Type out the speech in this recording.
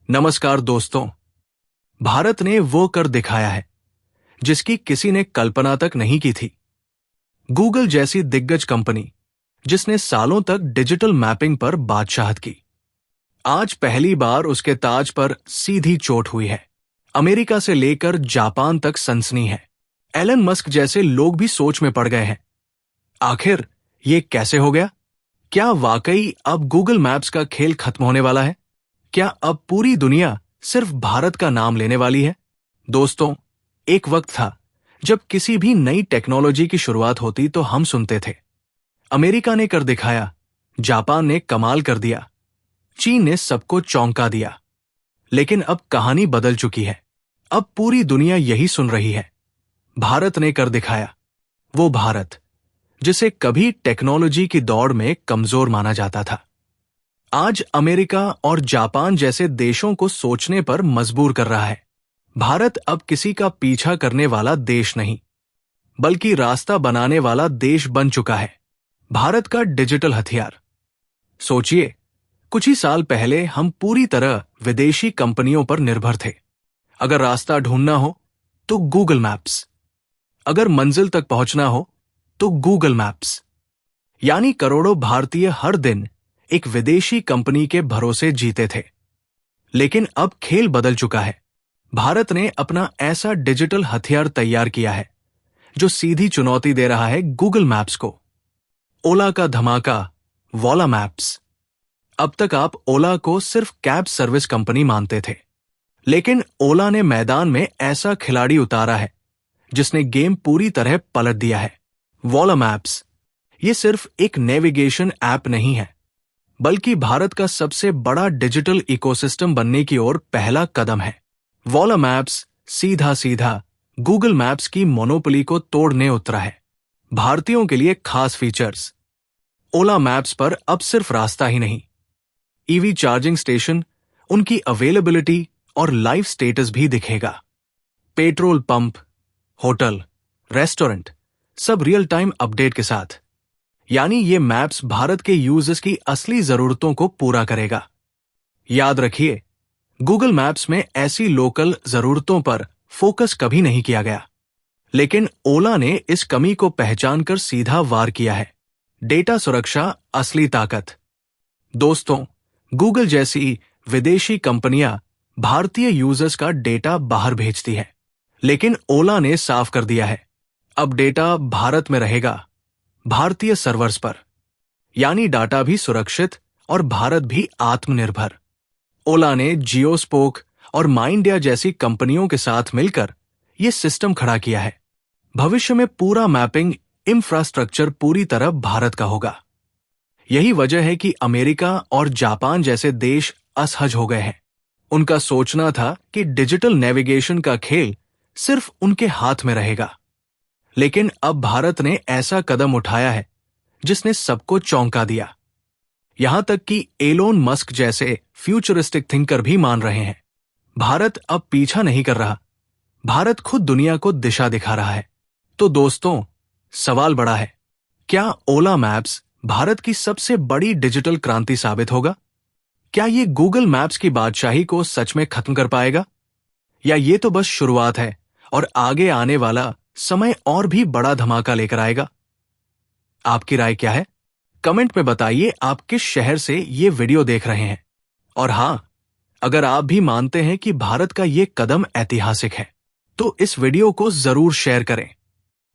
नमस्कार दोस्तों। भारत ने वो कर दिखाया है जिसकी किसी ने कल्पना तक नहीं की थी। गूगल जैसी दिग्गज कंपनी जिसने सालों तक डिजिटल मैपिंग पर बादशाहत की, आज पहली बार उसके ताज पर सीधी चोट हुई है। अमेरिका से लेकर जापान तक सनसनी है। एलन मस्क जैसे लोग भी सोच में पड़ गए हैं, आखिर ये कैसे हो गया? क्या वाकई अब गूगल मैप्स का खेल खत्म होने वाला है? क्या अब पूरी दुनिया सिर्फ भारत का नाम लेने वाली है? दोस्तों, एक वक्त था जब किसी भी नई टेक्नोलॉजी की शुरुआत होती तो हम सुनते थे, अमेरिका ने कर दिखाया, जापान ने कमाल कर दिया, चीन ने सबको चौंका दिया। लेकिन अब कहानी बदल चुकी है। अब पूरी दुनिया यही सुन रही है, भारत ने कर दिखाया। वो भारत जिसे कभी टेक्नोलॉजी की दौड़ में कमजोर माना जाता था, आज अमेरिका और जापान जैसे देशों को सोचने पर मजबूर कर रहा है। भारत अब किसी का पीछा करने वाला देश नहीं, बल्कि रास्ता बनाने वाला देश बन चुका है। भारत का डिजिटल हथियार। सोचिए, कुछ ही साल पहले हम पूरी तरह विदेशी कंपनियों पर निर्भर थे। अगर रास्ता ढूंढना हो तो गूगल मैप्स, अगर मंजिल तक पहुंचना हो तो गूगल मैप्स। यानी करोड़ों भारतीय हर दिन एक विदेशी कंपनी के भरोसे जीते थे। लेकिन अब खेल बदल चुका है। भारत ने अपना ऐसा डिजिटल हथियार तैयार किया है जो सीधी चुनौती दे रहा है गूगल मैप्स को। ओला का धमाका, वोला मैप्स। अब तक आप ओला को सिर्फ कैब सर्विस कंपनी मानते थे, लेकिन ओला ने मैदान में ऐसा खिलाड़ी उतारा है जिसने गेम पूरी तरह पलट दिया है। वोला मैप्स ये सिर्फ एक नेविगेशन ऐप नहीं है, बल्कि भारत का सबसे बड़ा डिजिटल इकोसिस्टम बनने की ओर पहला कदम है। वोला मैप्स सीधा सीधा गूगल मैप्स की मोनोपोली को तोड़ने उतरा है। भारतीयों के लिए खास फीचर्स। ओला मैप्स पर अब सिर्फ रास्ता ही नहीं, ईवी चार्जिंग स्टेशन, उनकी अवेलेबिलिटी और लाइव स्टेटस भी दिखेगा। पेट्रोल पंप, होटल, रेस्टोरेंट, सब रियल टाइम अपडेट के साथ। यानी ये मैप्स भारत के यूजर्स की असली जरूरतों को पूरा करेगा। याद रखिए, गूगल मैप्स में ऐसी लोकल जरूरतों पर फोकस कभी नहीं किया गया, लेकिन ओला ने इस कमी को पहचानकर सीधा वार किया है। डेटा सुरक्षा असली ताकत। दोस्तों, गूगल जैसी विदेशी कंपनियां भारतीय यूजर्स का डेटा बाहर भेजती है, लेकिन ओला ने साफ कर दिया है, अब डेटा भारत में रहेगा, भारतीय सर्वर्स पर। यानी डाटा भी सुरक्षित और भारत भी आत्मनिर्भर। ओला ने जियोस्पोक और माइंडिया जैसी कंपनियों के साथ मिलकर यह सिस्टम खड़ा किया है। भविष्य में पूरा मैपिंग इंफ्रास्ट्रक्चर पूरी तरह भारत का होगा। यही वजह है कि अमेरिका और जापान जैसे देश असहज हो गए हैं। उनका सोचना था कि डिजिटल नेविगेशन का खेल सिर्फ उनके हाथ में रहेगा, लेकिन अब भारत ने ऐसा कदम उठाया है जिसने सबको चौंका दिया। यहां तक कि एलोन मस्क जैसे फ्यूचरिस्टिक थिंकर भी मान रहे हैं, भारत अब पीछा नहीं कर रहा, भारत खुद दुनिया को दिशा दिखा रहा है। तो दोस्तों, सवाल बड़ा है, क्या ओला मैप्स भारत की सबसे बड़ी डिजिटल क्रांति साबित होगा? क्या ये गूगल मैप्स की बादशाही को सच में खत्म कर पाएगा, या ये तो बस शुरुआत है और आगे आने वाला समय और भी बड़ा धमाका लेकर आएगा? आपकी राय क्या है? कमेंट में बताइए आप किस शहर से ये वीडियो देख रहे हैं। और हां, अगर आप भी मानते हैं कि भारत का ये कदम ऐतिहासिक है, तो इस वीडियो को जरूर शेयर करें।